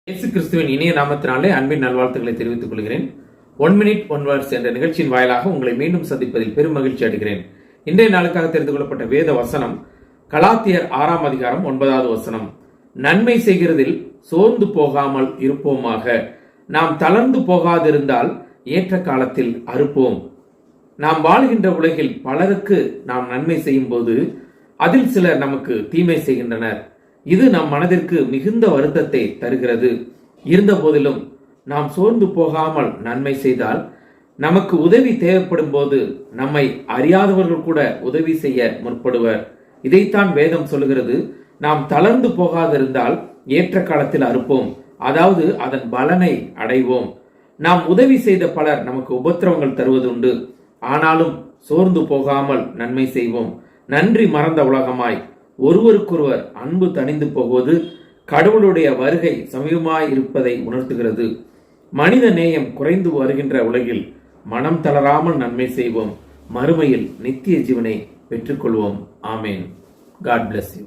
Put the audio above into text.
இயேசு கிறிஸ்துவின் இனிய நாமத்தினாலே அன்பின் நல்வாழ்த்துக்களை தெரிவித்துக் கொள்கிறேன். 1 Minute 1 Verse என்ற நிகழ்ச்சியின் வாயிலாக உங்களை மீண்டும் சந்திப்பதில் பெரும் மகிழ்ச்சி அடைகிறேன். இன்றைய நாளுக்காக தெரிந்து கொள்ளப்பட்ட வேத வசனம் கலாத்தியர் 6ஆம் அதிகாரம் 9வது வசனம். நன்மை செய்கிறதில் சோர்ந்து போகாமல் இருப்போமாக, நாம் தளர்ந்து போகாதிருந்தால் ஏற்ற காலத்தில் அறுப்போம். நாம் வாழ்கின்ற உலகில் பலருக்கு நாம் நன்மை செய்யும் போது அதில் சிலர் நமக்கு தீமை செய்கின்றனர். இது நம் மனதிற்கு மிகுந்த வருத்தத்தை தருகிறது. இருந்த போதிலும் நாம் சோர்ந்து போகாமல் நன்மை செய்தால் நமக்கு உதவி தேவைப்படும் போது நம்மை அறியாதவர்கள் கூட உதவி செய்ய முற்படுவர். இதைத்தான் வேதம் சொல்லுகிறது. நாம் தளர்ந்து போகாதிருந்தால் ஏற்ற காலத்தில் அறுப்போம், அதாவது அதன் பலனை அடைவோம். நாம் உதவி செய்த பலர் நமக்கு உபத்திரவங்கள் தருவதுண்டு. ஆனாலும் சோர்ந்து போகாமல் நன்மை செய்வோம். நன்றி மறந்த உலகமாய் ஒருவருக்கொருவர் அன்பு தணிந்து போகுவது கடவுளுடைய வருகை சமீபமாய் இருப்பதை உணர்த்துகிறது. மனித நேயம் குறைந்து வருகின்ற உலகில் மனம் தளராமல் நன்மை செய்வோம். மறுமையில் நித்திய ஜீவனை பெற்றுக்கொள்வோம். ஆமேன். God bless you.